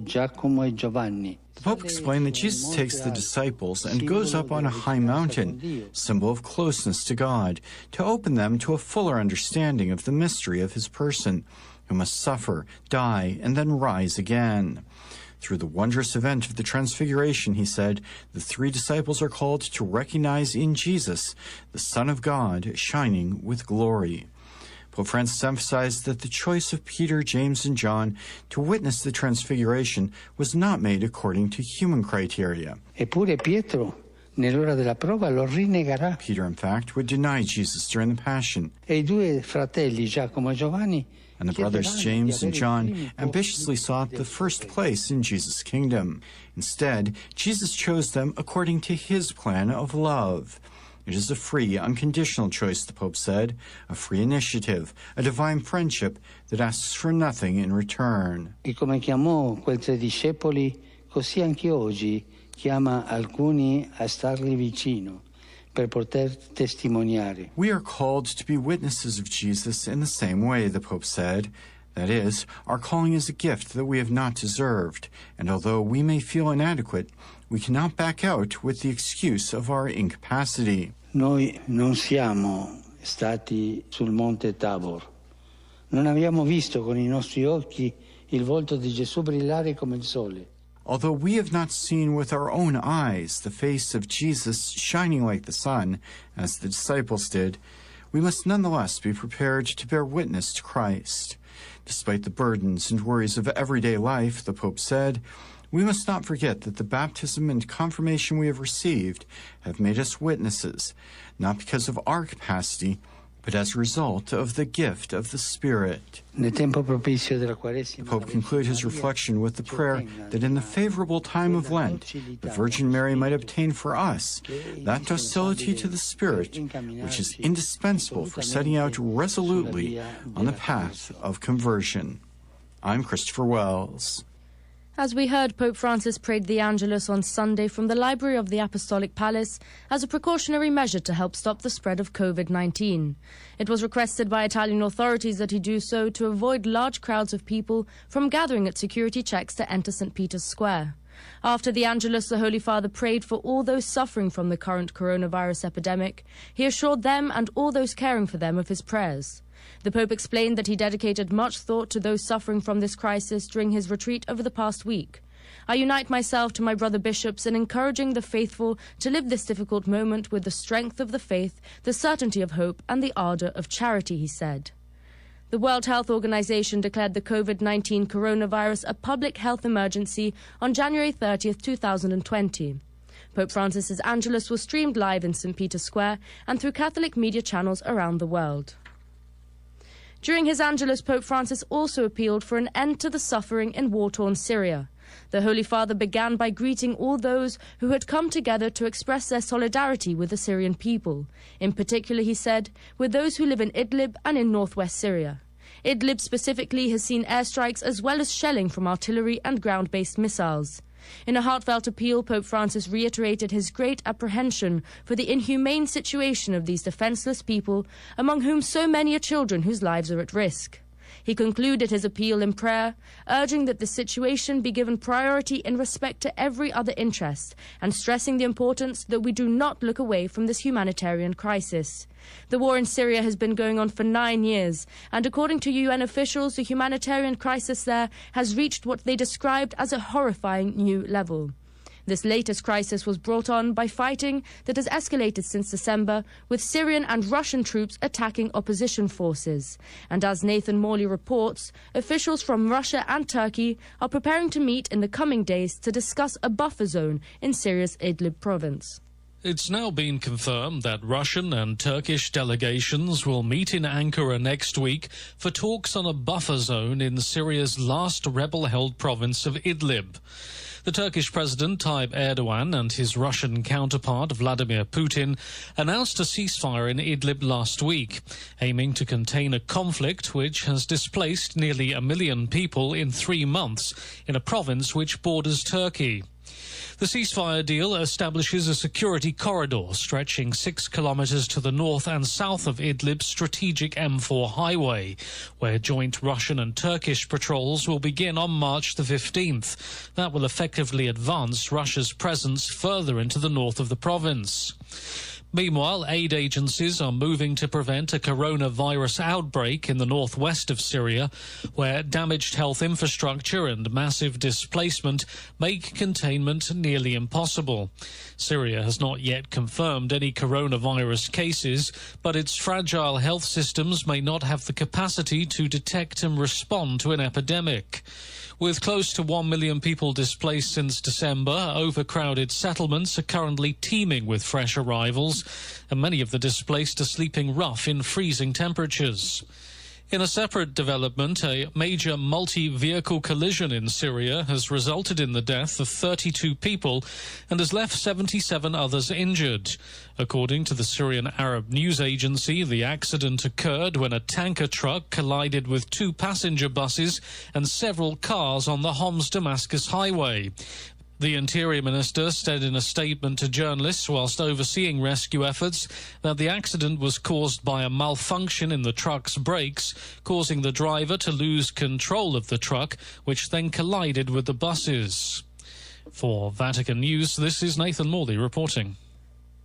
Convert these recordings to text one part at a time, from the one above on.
Giacomo e Giovanni. The Pope explained that Jesus takes the disciples and goes up on a high mountain, symbol of closeness to God, to open them to a fuller understanding of the mystery of his person, who must suffer, die, and then rise again. Through the wondrous event of the Transfiguration, he said, the three disciples are called to recognize in Jesus the Son of God shining with glory. Pope Francis emphasized that the choice of Peter, James, and John to witness the Transfiguration was not made according to human criteria. Eppure Pietro, nell'ora della prova, lo rinnegherà. Peter, in fact, would deny Jesus during the Passion. E I due fratelli, Giacomo e Giovanni, And the brothers James and John ambitiously sought the first place in Jesus' kingdom. Instead, Jesus chose them according to his plan of love. It is a free, unconditional choice, the Pope said, a free initiative, a divine friendship that asks for nothing in return. E come chiamò quei tre discepoli, così anche oggi chiama alcuni a stargli vicino per poter testimoniare. We are called to be witnesses of Jesus in the same way, the Pope said. That is, our calling is a gift that we have not deserved, and although we may feel inadequate, we cannot back out with the excuse of our incapacity. Noi non siamo stati sul monte Tabor. Non abbiamo visto con i nostri occhi il volto di Gesù brillare come il sole. Although we have not seen with our own eyes the face of Jesus shining like the sun, as the disciples did, we must nonetheless be prepared to bear witness to Christ. Despite the burdens and worries of everyday life, the Pope said, we must not forget that the baptism and confirmation we have received have made us witnesses, not because of our capacity, but as a result of the gift of the Spirit. The Pope concluded his reflection with the prayer that in the favorable time of Lent, the Virgin Mary might obtain for us that docility to the Spirit which is indispensable for setting out resolutely on the path of conversion. I'm Christopher Wells. As we heard, Pope Francis prayed the Angelus on Sunday from the library of the Apostolic Palace as a precautionary measure to help stop the spread of COVID-19. It was requested by Italian authorities that he do so to avoid large crowds of people from gathering at security checks to enter St. Peter's Square. After the Angelus, the Holy Father prayed for all those suffering from the current coronavirus epidemic. He assured them and all those caring for them of his prayers. The Pope explained that he dedicated much thought to those suffering from this crisis during his retreat over the past week. I unite myself to my brother bishops in encouraging the faithful to live this difficult moment with the strength of the faith, the certainty of hope, and the ardor of charity, he said. The World Health Organization declared the COVID-19 coronavirus a public health emergency on January 30th, 2020. Pope Francis's Angelus was streamed live in St. Peter's Square and through Catholic media channels around the world. During his Angelus, Pope Francis also appealed for an end to the suffering in war-torn Syria. The Holy Father began by greeting all those who had come together to express their solidarity with the Syrian people. In particular, he said, with those who live in Idlib and in northwest Syria. Idlib specifically has seen airstrikes as well as shelling from artillery and ground-based missiles. In a heartfelt appeal, Pope Francis reiterated his great apprehension for the inhumane situation of these defenseless people, among whom so many are children whose lives are at risk. He concluded his appeal in prayer, urging that the situation be given priority in respect to every other interest, and stressing the importance that we do not look away from this humanitarian crisis. The war in Syria has been going on for 9 years, and according to UN officials, the humanitarian crisis there has reached what they described as a horrifying new level. This latest crisis was brought on by fighting that has escalated since December, with Syrian and Russian troops attacking opposition forces. And as Nathan Morley reports, officials from Russia and Turkey are preparing to meet in the coming days to discuss a buffer zone in Syria's Idlib province. It's now been confirmed that Russian and Turkish delegations will meet in Ankara next week for talks on a buffer zone in Syria's last rebel-held province of Idlib. The Turkish President Tayyip Erdogan and his Russian counterpart Vladimir Putin announced a ceasefire in Idlib last week, aiming to contain a conflict which has displaced nearly 1 million people in 3 months in a province which borders Turkey. The ceasefire deal establishes a security corridor stretching 6 kilometers to the north and south of Idlib's strategic M4 highway, where joint Russian and Turkish patrols will begin on March the 15th. That will effectively advance Russia's presence further into the north of the province. Meanwhile, aid agencies are moving to prevent a coronavirus outbreak in the northwest of Syria, where damaged health infrastructure and massive displacement make containment nearly impossible. Syria has not yet confirmed any coronavirus cases, but its fragile health systems may not have the capacity to detect and respond to an epidemic. With close to 1 million people displaced since December, overcrowded settlements are currently teeming with fresh arrivals, and many of the displaced are sleeping rough in freezing temperatures. In a separate development, a major multi-vehicle collision in Syria has resulted in the death of 32 people and has left 77 others injured. According to the Syrian Arab news agency, the accident occurred when a tanker truck collided with 2 passenger buses and several cars on the Homs-Damascus highway. The Interior Minister said in a statement to journalists whilst overseeing rescue efforts that the accident was caused by a malfunction in the truck's brakes, causing the driver to lose control of the truck, which then collided with the buses. For Vatican News, this is Nathan Morley reporting.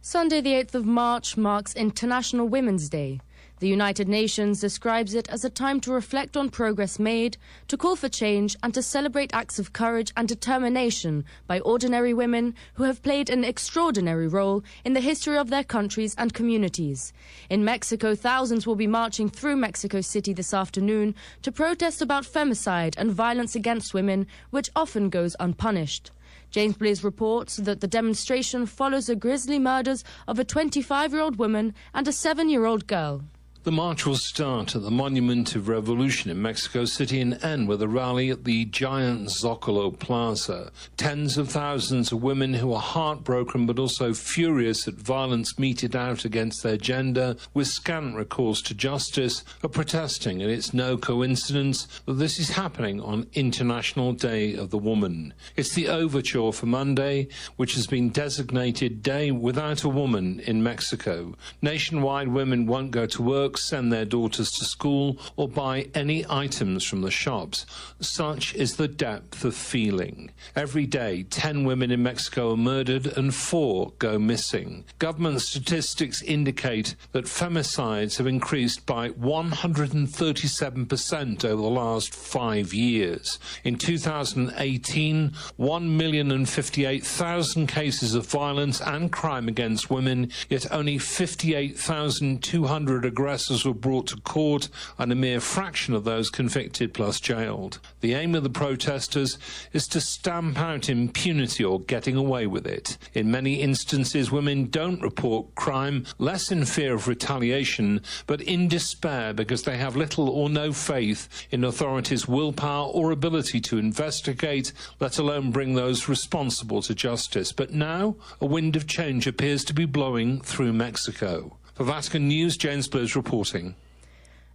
Sunday the 8th of March marks International Women's Day. The United Nations describes it as a time to reflect on progress made, to call for change and to celebrate acts of courage and determination by ordinary women who have played an extraordinary role in the history of their countries and communities. In Mexico, thousands will be marching through Mexico City this afternoon to protest about femicide and violence against women, which often goes unpunished. James Blaze reports that the demonstration follows the grisly murders of a 25-year-old woman and a 7-year-old girl. The march will start at the Monument of Revolution in Mexico City and end with a rally at the giant Zocalo Plaza. Tens of thousands of women who are heartbroken but also furious at violence meted out against their gender with scant recourse to justice are protesting, and it's no coincidence that this is happening on International Day of the Woman. It's the overture for Monday, which has been designated Day Without a Woman in Mexico. Nationwide, women won't go to work, send their daughters to school, or buy any items from the shops. Such is the depth of feeling. Every day, 10 women in Mexico are murdered and 4 go missing. Government statistics indicate that femicides have increased by 137% over the last 5 years. In 2018, 1,058,000 cases of violence and crime against women, yet only 58,200 aggressors were brought to court, and a mere fraction of those convicted plus jailed. The aim of the protesters is to stamp out impunity or getting away with it. In many instances, women don't report crime, less in fear of retaliation, but in despair because they have little or no faith in authorities' willpower or ability to investigate, let alone bring those responsible to justice. But now, a wind of change appears to be blowing through Mexico. For Vatican News, James Blaze reporting.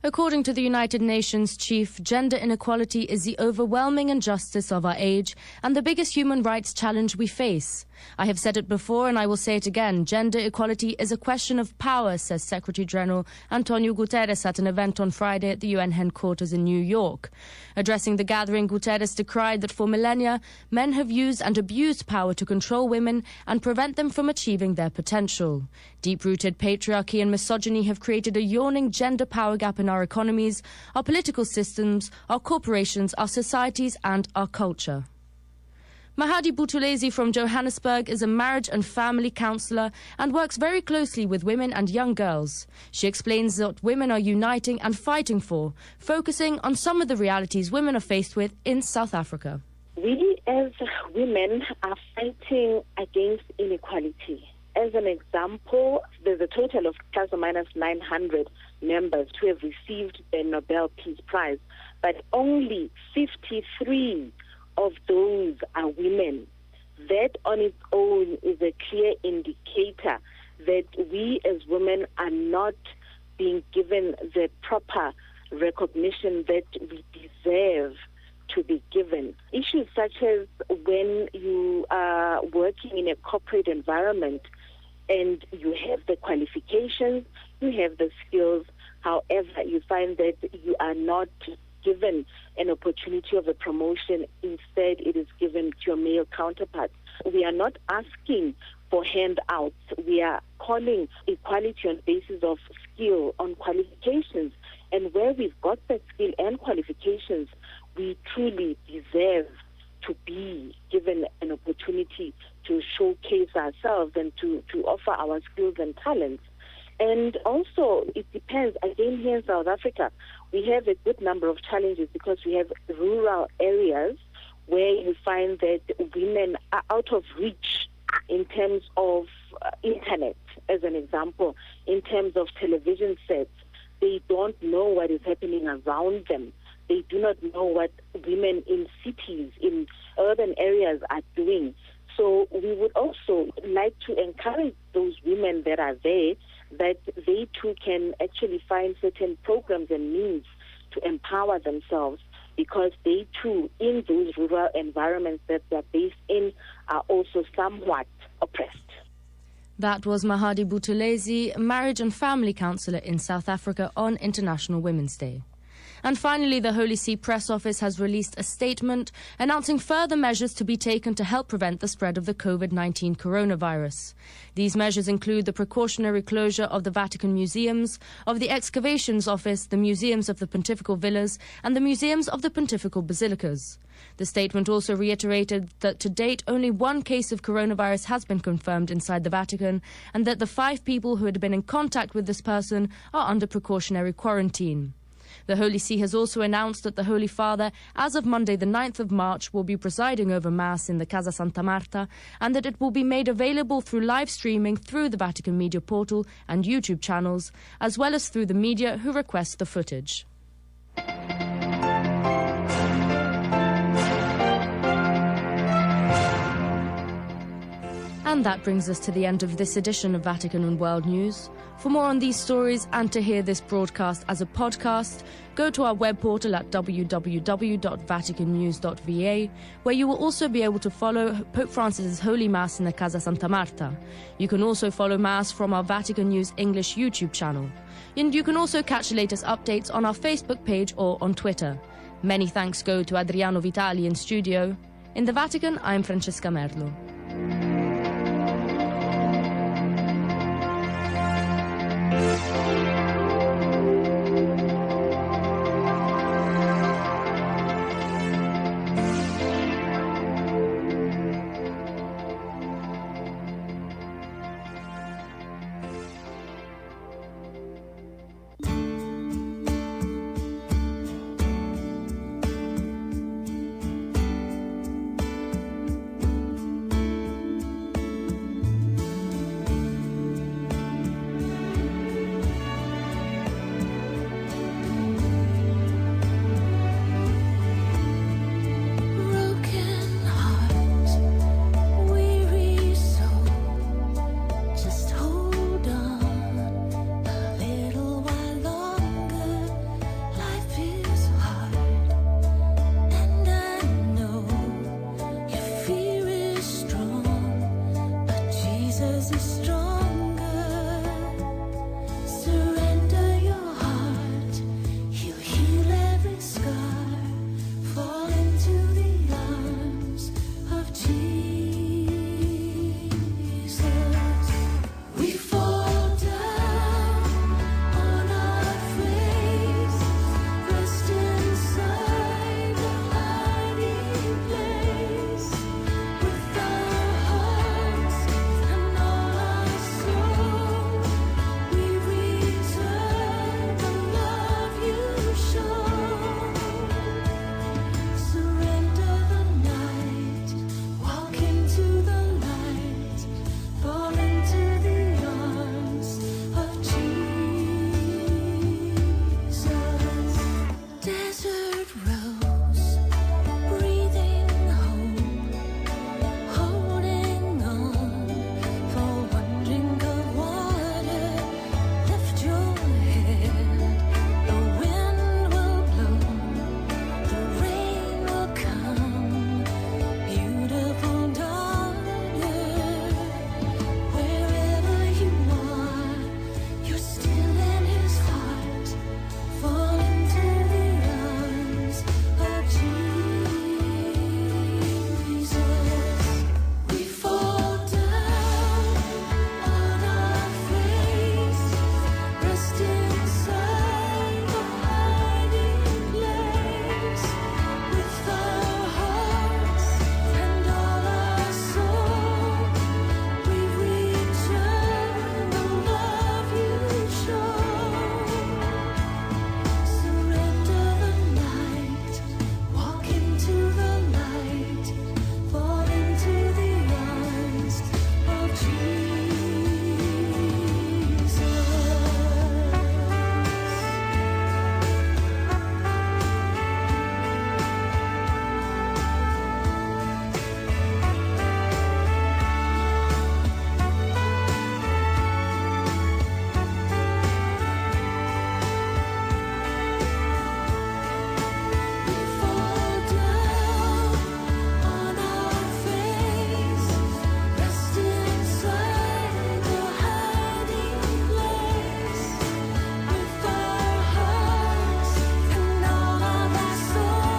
According to the United Nations chief, gender inequality is the overwhelming injustice of our age and the biggest human rights challenge we face. I have said it before and I will say it again. Gender equality is a question of power, says Secretary General Antonio Guterres at an event on Friday at the UN headquarters in New York. Addressing the gathering, Guterres decried that for millennia, men have used and abused power to control women and prevent them from achieving their potential. Deep-rooted patriarchy and misogyny have created a yawning gender power gap in our economies, our political systems, our corporations, our societies and our culture. Mahadi Butulezi from Johannesburg is a marriage and family counsellor and works very closely with women and young girls. She explains what women are uniting and fighting for, focusing on some of the realities women are faced with in South Africa. We as women are fighting against inequality. As an example, there's a total of plus or minus 900 members who have received the Nobel Peace Prize, but only 53 of those are women. That on its own is a clear indicator that we as women are not being given the proper recognition that we deserve to be given. Issues such as when you are working in a corporate environment and you have the qualifications, you have the skills, however, you find that you are not given an opportunity of a promotion. Instead, it is given to your male counterparts. We are not asking for handouts. We are calling equality on the basis of skill, on qualifications. And where we've got that skill and qualifications, we truly deserve to be given an opportunity to showcase ourselves and to offer our skills and talents. And also, it depends. Again, here in South Africa, we have a good number of challenges because we have rural areas where you find that women are out of reach in terms of internet, as an example, in terms of television sets. They don't know what is happening around them. They do not know what women in cities, in urban areas are doing. So we would also like to encourage those women that are there that they too can actually find certain programs and means to empower themselves, because they too, in those rural environments that they're based in, are also somewhat oppressed. That was Mahadi Buthelezi, marriage and family counsellor in South Africa on International Women's Day. And finally, the Holy See Press Office has released a statement announcing further measures to be taken to help prevent the spread of the COVID-19 coronavirus. These measures include the precautionary closure of the Vatican museums, of the Excavations Office, the museums of the Pontifical Villas, and the museums of the Pontifical Basilicas. The statement also reiterated that to date only one case of coronavirus has been confirmed inside the Vatican, and that the 5 people who had been in contact with this person are under precautionary quarantine. The Holy See has also announced that the Holy Father, as of Monday the 9th of March, will be presiding over Mass in the Casa Santa Marta, and that it will be made available through live streaming through the Vatican Media Portal and YouTube channels, as well as through the media who request the footage. And that brings us to the end of this edition of Vatican and World News. For more on these stories and to hear this broadcast as a podcast, go to our web portal at www.vaticannews.va, where you will also be able to follow Pope Francis's Holy Mass in the Casa Santa Marta. You can also follow Mass from our Vatican News English YouTube channel. And you can also catch the latest updates on our Facebook page or on Twitter. Many thanks go to Adriano Vitali in studio. In the Vatican, I'm Francesca Merlo.